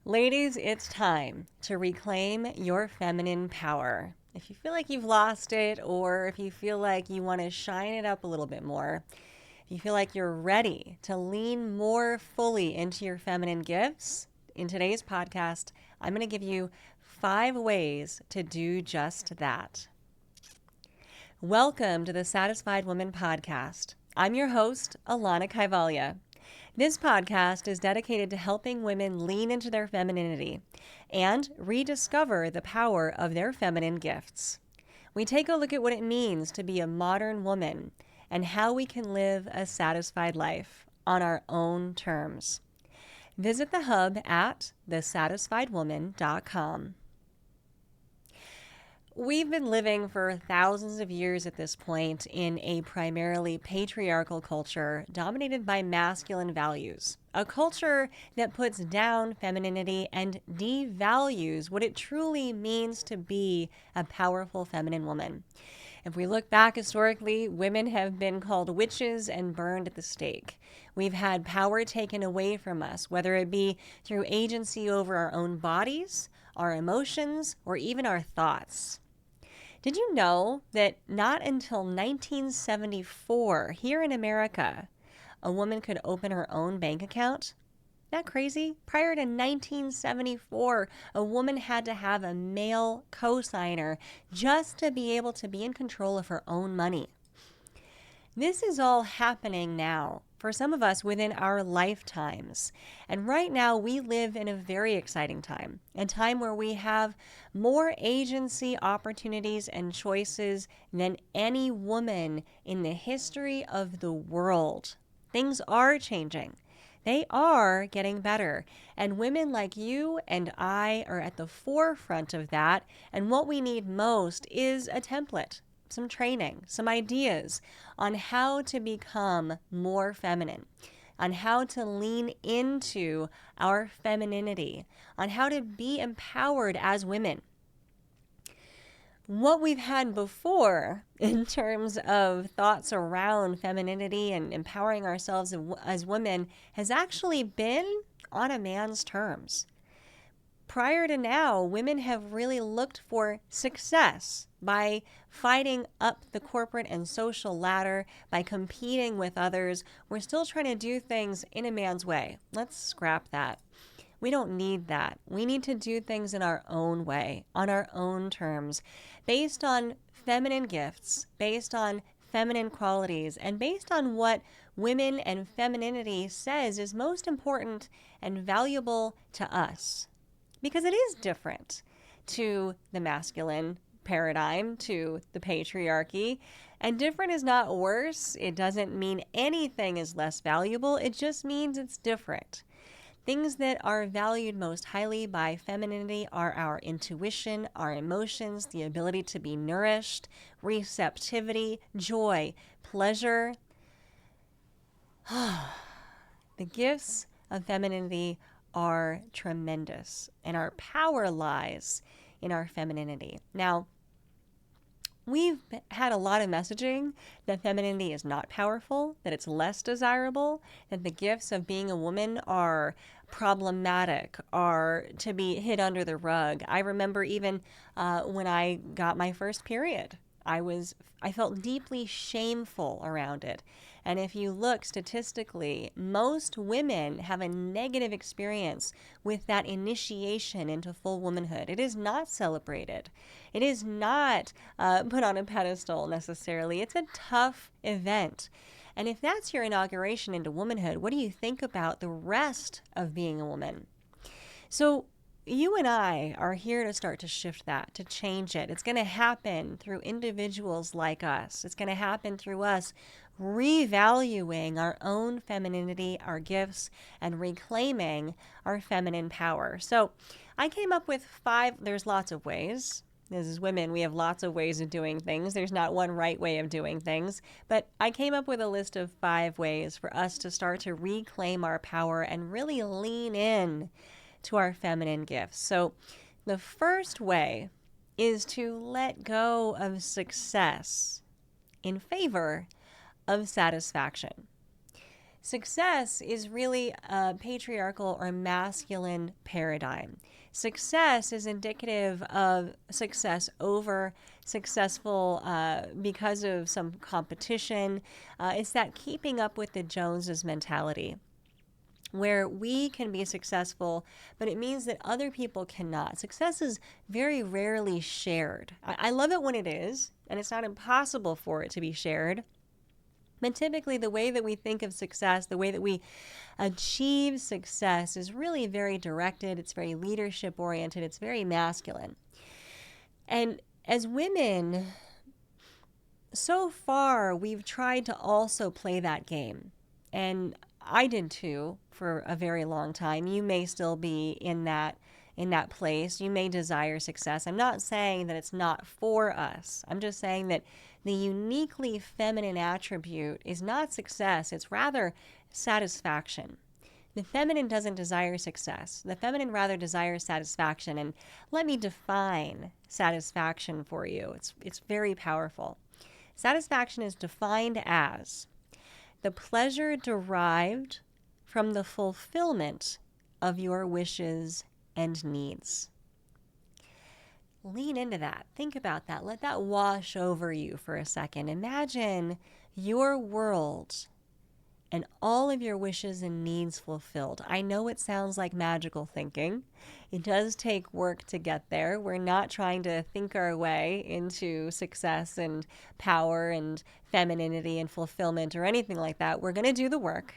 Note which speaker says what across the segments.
Speaker 1: Ladies, it's time to reclaim your feminine power. If you feel like you've lost it, or if you feel like you want to shine it up a little bit more, if you feel like you're ready to lean more fully into your feminine gifts, in today's podcast, I'm going to give you 5 ways to do just that. Welcome to the Satisfied Woman Podcast. I'm your host, Alanna Kaivalya. This podcast is dedicated to helping women lean into their femininity and rediscover the power of their feminine gifts. We take a look at what it means to be a modern woman and how we can live a satisfied life on our own terms. Visit the hub at thesatisfiedwoman.com. We've been living for thousands of years at this point in a primarily patriarchal culture dominated by masculine values, a culture that puts down femininity and devalues what it truly means to be a powerful feminine woman. If we look back historically, women have been called witches and burned at the stake. We've had power taken away from us, whether it be through agency over our own bodies, our emotions, or even our thoughts. Did you know that not until 1974, here in America, a woman could open her own bank account? Isn't that crazy? Prior to 1974, a woman had to have a male co-signer just to be able to be in control of her own money. This is all happening now for some of us within our lifetimes. And right now we live in a very exciting time, a time where we have more agency, opportunities, and choices than any woman in the history of the world. Things are changing. They are getting better. And women like you and I are at the forefront of that. And what we need most is a template, some training, some ideas on how to become more feminine, on how to lean into our femininity, on how to be empowered as women. What we've had before in terms of thoughts around femininity and empowering ourselves as women has actually been on a man's terms. Prior to now, women have really looked for success by fighting up the corporate and social ladder, by competing with others. We're still trying to do things in a man's way. Let's scrap that. We don't need that. We need to do things in our own way, on our own terms, based on feminine gifts, based on feminine qualities, and based on what women and femininity says is most important and valuable to us. Because it is different to the masculine paradigm, to the patriarchy. And different is not worse. It doesn't mean anything is less valuable. It just means it's different. Things that are valued most highly by femininity are our intuition, our emotions, the ability to be nourished, receptivity, joy, pleasure. The gifts of femininity are tremendous, and our power lies in our femininity. Now, we've had a lot of messaging that femininity is not powerful, that it's less desirable, that the gifts of being a woman are problematic, are to be hid under the rug. I remember even when I got my first period, I felt deeply shameful around it. And if you look statistically, most women have a negative experience with that initiation into full womanhood. It is not celebrated. It is not put on a pedestal necessarily. It's a tough event. And if that's your inauguration into womanhood, what do you think about the rest of being a woman? So you and I are here to start to shift that, to change it. It's going to happen through individuals like us. It's going to happen through us revaluing our own femininity, our gifts, and reclaiming our feminine power. So I came up with 5, there's lots of ways. As women, we have lots of ways of doing things. There's not one right way of doing things. But I came up with a list of 5 ways for us to start to reclaim our power and really lean in to our feminine gifts. So the first way is to let go of success in favor of satisfaction. Success is really a patriarchal or masculine paradigm. Success is indicative of success over successful because of some competition. It's that keeping up with the Joneses mentality, where we can be successful, but it means that other people cannot. Success is very rarely shared. I love it when it is, and it's not impossible for it to be shared. But typically, the way that we think of success, the way that we achieve success is really very directed. It's very leadership oriented. It's very masculine. And as women, so far, we've tried to also play that game. And I did too for a very long time. You may still be in that place. You may desire success. I'm not saying that it's not for us. I'm just saying that the uniquely feminine attribute is not success. It's rather satisfaction. The feminine doesn't desire success. The feminine rather desires satisfaction. And let me define satisfaction for you. It's very powerful. Satisfaction is defined as the pleasure derived from the fulfillment of your wishes and needs. Lean into that. Think about that. Let that wash over you for a second. Imagine your world and all of your wishes and needs fulfilled. I know it sounds like magical thinking. It does take work to get there. We're not trying to think our way into success and power and femininity and fulfillment or anything like that. We're going to do the work.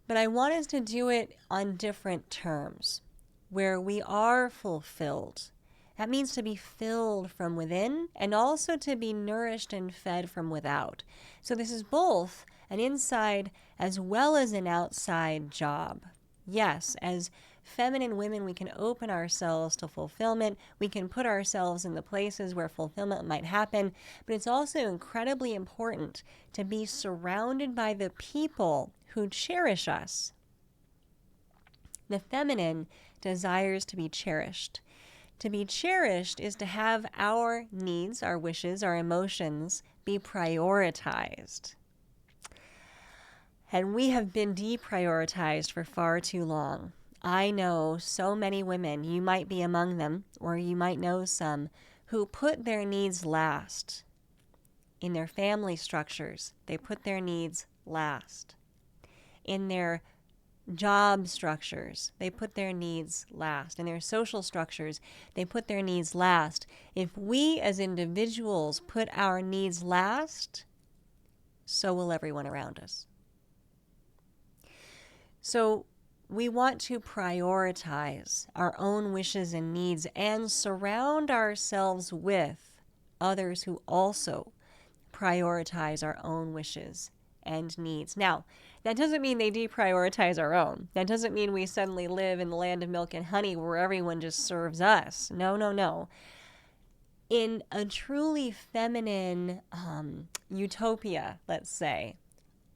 Speaker 1: But I want us to do it on different terms, where we are fulfilled. That means to be filled from within and also to be nourished and fed from without. So this is both an inside as well as an outside job. Yes, as feminine women, we can open ourselves to fulfillment. We can put ourselves in the places where fulfillment might happen. But it's also incredibly important to be surrounded by the people who cherish us. The feminine desires to be cherished. To be cherished is to have our needs, our wishes, our emotions be prioritized. And we have been deprioritized for far too long. I know so many women, you might be among them, or you might know some, who put their needs last. In their family structures, they put their needs last. In their job structures, they put their needs last. In their social structures, they put their needs last. If we as individuals put our needs last, so will everyone around us. So we want to prioritize our own wishes and needs and surround ourselves with others who also prioritize our own wishes and needs. Now, that doesn't mean they deprioritize our own. That doesn't mean we suddenly live in the land of milk and honey where everyone just serves us. No, no, no. In a truly feminine utopia, let's say,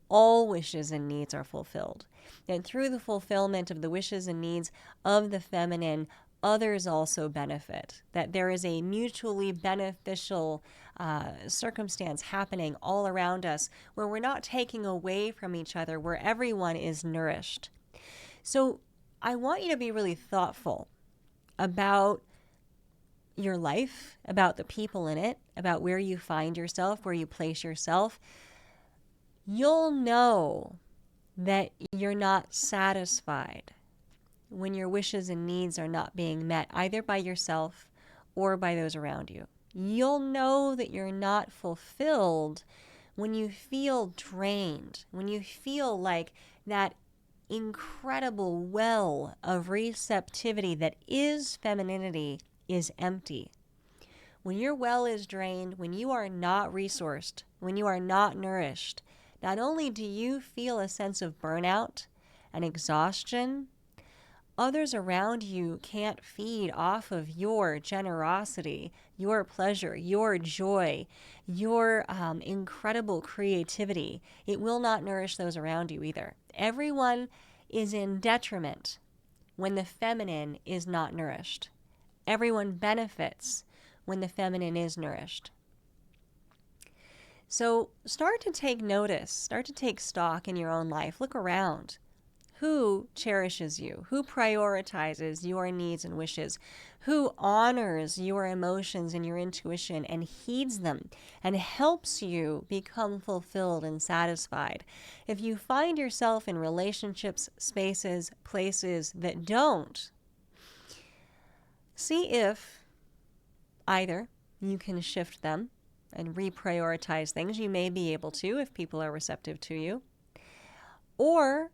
Speaker 1: all wishes and needs are fulfilled. And through the fulfillment of the wishes and needs of the feminine, others also benefit. That there is a mutually beneficial circumstance happening all around us where we're not taking away from each other, where everyone is nourished. So I want you to be really thoughtful about your life, about the people in it, about where you find yourself, where you place yourself. You'll know that you're not satisfied when your wishes and needs are not being met, either by yourself or by those around you. You'll know that you're not fulfilled when you feel drained, when you feel like that incredible well of receptivity that is femininity is empty. When your well is drained, when you are not resourced, when you are not nourished, not only do you feel a sense of burnout and exhaustion, others around you can't feed off of your generosity, your pleasure, your joy, your incredible creativity. It will not nourish those around you either. Everyone is in detriment when the feminine is not nourished. Everyone benefits when the feminine is nourished. So start to take notice, start to take stock in your own life. Look around. Who cherishes you? Who prioritizes your needs and wishes? Who honors your emotions and your intuition and heeds them and helps you become fulfilled and satisfied? If you find yourself in relationships, spaces, places that don't, see if either you can shift them and reprioritize things. You may be able to if people are receptive to you. Or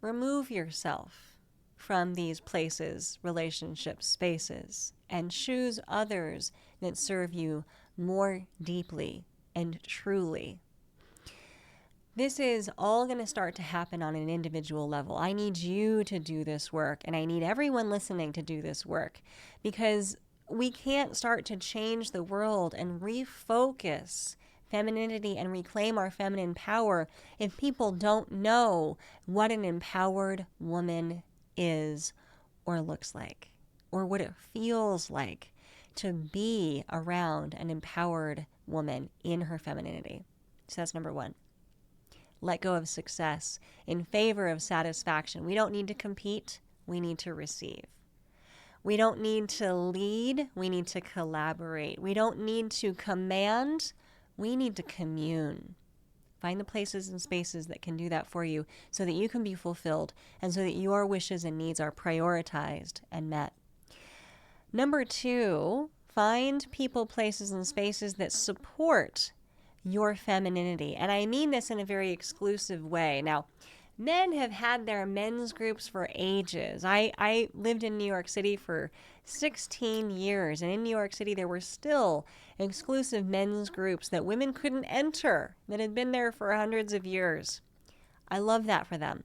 Speaker 1: remove yourself from these places, relationships, spaces, and choose others that serve you more deeply and truly. This is all going to start to happen on an individual level. I need you to do this work, and I need everyone listening to do this work, because we can't start to change the world and refocus femininity and reclaim our feminine power if people don't know what an empowered woman is or looks like, or what it feels like to be around an empowered woman in her femininity. So that's number one. Let go of success in favor of satisfaction. We don't need to compete. We need to receive. We don't need to lead. We need to collaborate. We don't need to command. We need to commune. Find the places and spaces that can do that for you so that you can be fulfilled and so that your wishes and needs are prioritized and met. Number two, find people, places, and spaces that support your femininity. And I mean this in a very exclusive way. Now, men have had their men's groups for ages. I lived in New York City for 16 years, and in New York City there were still exclusive men's groups that women couldn't enter that had been there for hundreds of years. I love that for them.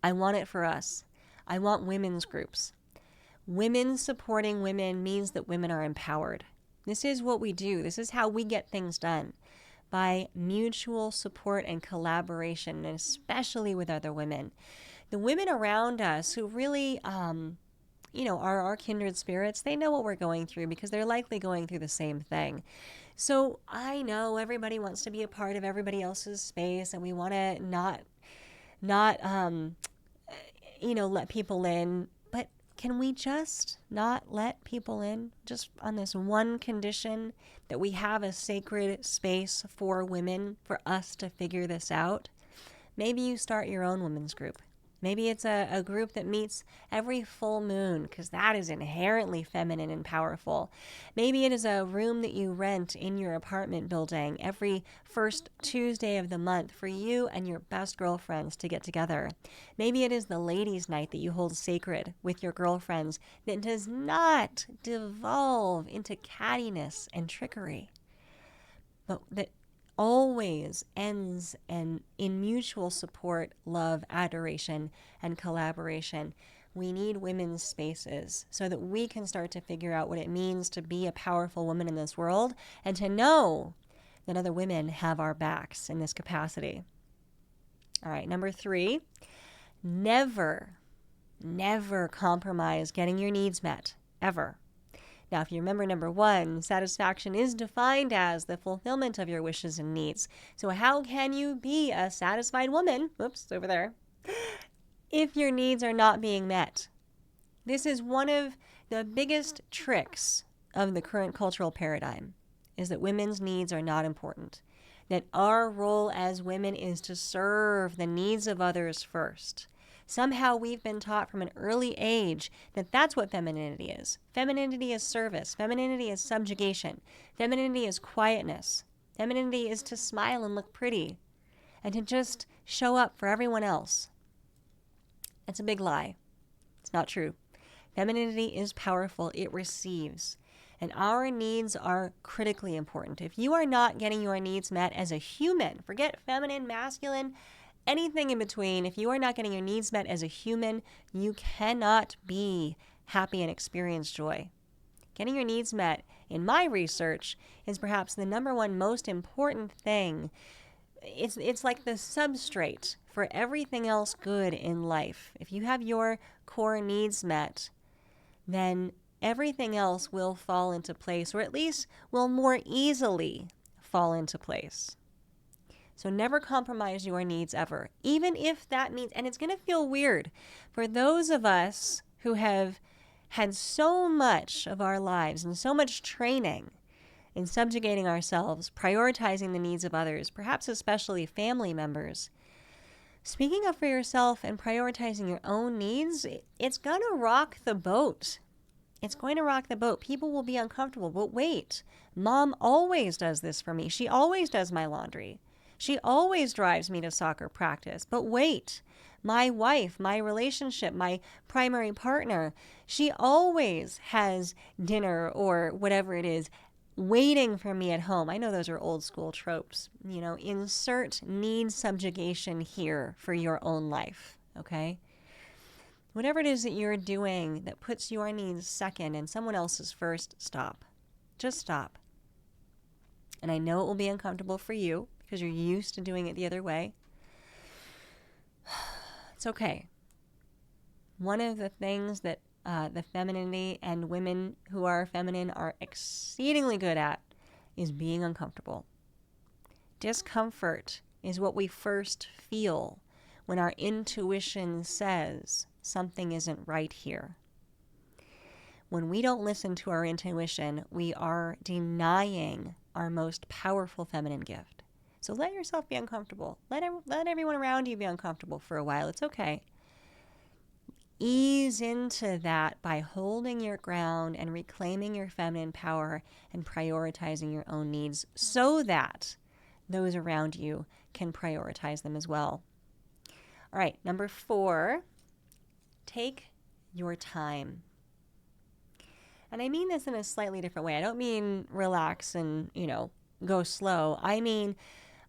Speaker 1: I want it for us. I want women's groups. Women supporting women means that women are empowered. This is what we do. This is how we get things done, by mutual support and collaboration, and especially with other women. The women around us who really, are our kindred spirits, they know what we're going through because they're likely going through the same thing. So I know everybody wants to be a part of everybody else's space, and we want to not let people in. But can we just not let people in, just on this one condition, that we have a sacred space for women, for us to figure this out? Maybe you start your own women's group. Maybe it's a group that meets every full moon, because that is inherently feminine and powerful. Maybe it is a room that you rent in your apartment building every first Tuesday of the month for you and your best girlfriends to get together. Maybe it is the ladies' night that you hold sacred with your girlfriends that does not devolve into cattiness and trickery, but that always ends in mutual support, love, adoration, and collaboration. We need women's spaces so that we can start to figure out what it means to be a powerful woman in this world, and to know that other women have our backs in this capacity. All right, number three, never compromise getting your needs met, ever. Now, if you remember number one, satisfaction is defined as the fulfillment of your wishes and needs. So how can you be a satisfied woman, over there, if your needs are not being met? This is one of the biggest tricks of the current cultural paradigm, is that women's needs are not important. That our role as women is to serve the needs of others first. Somehow we've been taught from an early age that that's what femininity is. Femininity is service. Femininity is subjugation. Femininity is quietness. Femininity is to smile and look pretty and to just show up for everyone else. That's a big lie. It's not true. Femininity is powerful. It receives. And our needs are critically important. If you are not getting your needs met as a human, forget feminine, masculine, anything in between, if you are not getting your needs met as a human, you cannot be happy and experience joy. Getting your needs met, in my research, is perhaps the number one most important thing. It's like the substrate for everything else good in life. If you have your core needs met, then everything else will fall into place, or at least will more easily fall into place. So never compromise your needs ever, even if that means, and it's going to feel weird for those of us who have had so much of our lives and so much training in subjugating ourselves, prioritizing the needs of others, perhaps especially family members. Speaking up for yourself and prioritizing your own needs, it's going to rock the boat. It's going to rock the boat. People will be uncomfortable, but wait, Mom always does this for me. She always does my laundry. She always drives me to soccer practice. But wait, my wife, my relationship, my primary partner, she always has dinner or whatever it is waiting for me at home. I know those are old school tropes. Insert need subjugation here for your own life, okay? Whatever it is that you're doing that puts your needs second and someone else's first, stop. Just stop. And I know it will be uncomfortable for you because you're used to doing it the other way. It's okay. One of the things that the femininity and women who are feminine are exceedingly good at is being uncomfortable. Discomfort is what we first feel when our intuition says something isn't right here. When we don't listen to our intuition, we are denying our most powerful feminine gift. So let yourself be uncomfortable. Let everyone around you be uncomfortable for a while. It's okay. Ease into that by holding your ground and reclaiming your feminine power and prioritizing your own needs so that those around you can prioritize them as well. All right, number 4, take your time. And I mean this in a slightly different way. I don't mean relax and, go slow. I mean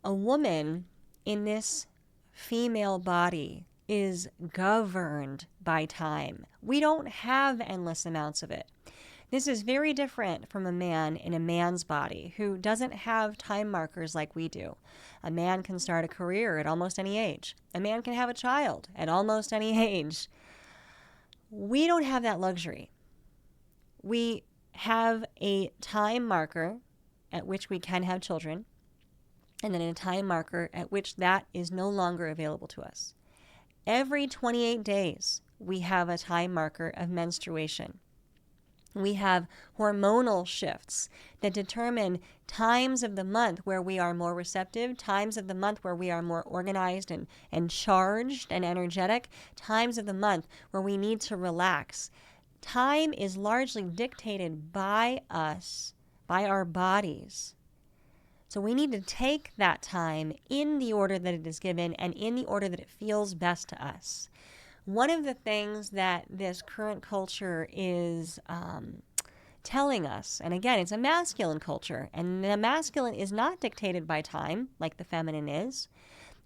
Speaker 1: a woman in this female body is governed by time. We don't have endless amounts of it. This is very different from a man in a man's body who doesn't have time markers like we do. A man can start a career at almost any age. A man can have a child at almost any age. We don't have that luxury. We have a time marker at which we can have children, and then a time marker at which that is no longer available to us. Every 28 days, we have a time marker of menstruation. We have hormonal shifts that determine times of the month where we are more receptive, times of the month where we are more organized and charged and energetic, times of the month where we need to relax. Time is largely dictated by us, by our bodies. So we need to take that time in the order that it is given and in the order that it feels best to us. One of the things that this current culture is telling us, and again, it's a masculine culture, and the masculine is not dictated by time like the feminine is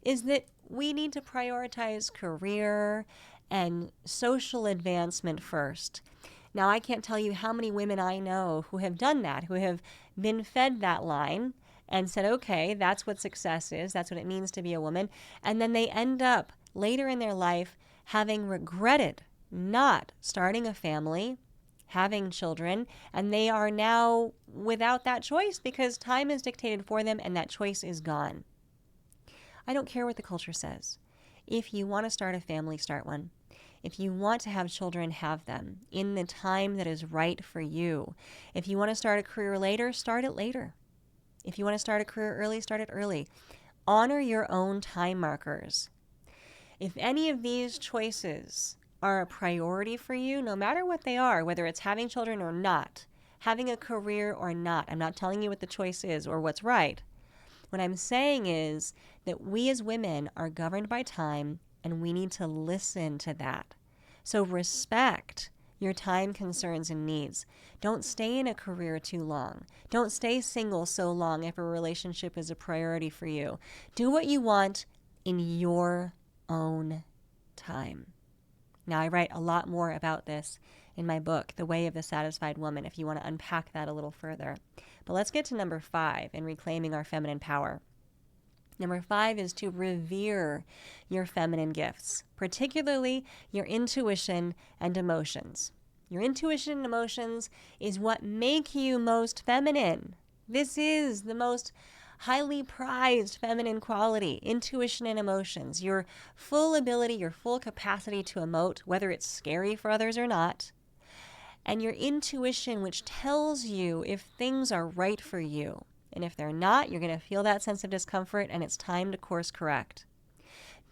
Speaker 1: that we need to prioritize career and social advancement first. Now, I can't tell you how many women I know who have done that, who have been fed that line and said, okay, that's what success is. That's what it means to be a woman. And then they end up later in their life having regretted not starting a family, having children, and they are now without that choice because time is dictated for them and that choice is gone. I don't care what the culture says. If you want to start a family, start one. If you want to have children, have them in the time that is right for you. If you want to start a career later, start it later. If you want to start a career early, start it early. Honor your own time markers. If any of these choices are a priority for you, no matter what they are, whether it's having children or not, having a career or not, I'm not telling you what the choice is or what's right. What I'm saying is that we as women are governed by time and we need to listen to that. So respect your time concerns and needs. Don't stay in a career too long. Don't stay single so long if a relationship is a priority for you. Do what you want in your own time. Now, I write a lot more about this in my book, The Way of the Satisfied Woman, if you want to unpack that a little further. But let's get to number 5 in reclaiming our feminine power. Number 5 is to revere your feminine gifts, particularly your intuition and emotions. Your intuition and emotions is what make you most feminine. This is the most highly prized feminine quality, intuition and emotions, your full ability, your full capacity to emote, whether it's scary for others or not, and your intuition, which tells you if things are right for you. And if they're not, you're going to feel that sense of discomfort, and it's time to course correct.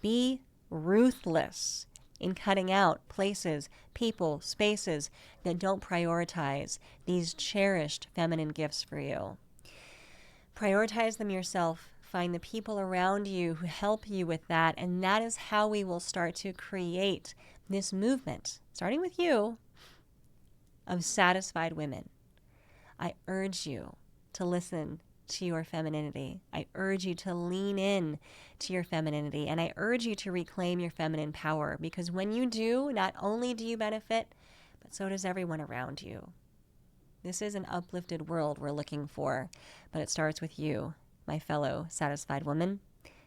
Speaker 1: Be ruthless in cutting out places, people, spaces that don't prioritize these cherished feminine gifts for you. Prioritize them yourself. Find the people around you who help you with that, and that is how we will start to create this movement, starting with you, of satisfied women. I urge you to listen to your femininity. I urge you to lean in to your femininity, and I urge you to reclaim your feminine power, because when you do, not only do you benefit, but so does everyone around you. This is an uplifted world we're looking for, but it starts with you, my fellow satisfied woman.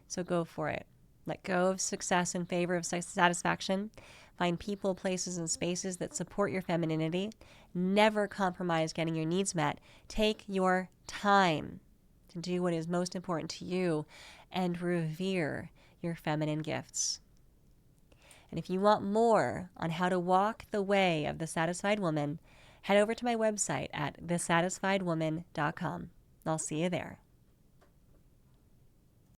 Speaker 1: So go for it. Let go of success in favor of satisfaction. Find people, places, and spaces that support your femininity. Never compromise getting your needs met. Take your time to do what is most important to you and revere your feminine gifts. And if you want more on how to walk the way of the satisfied woman, head over to my website at thesatisfiedwoman.com. I'll see you there.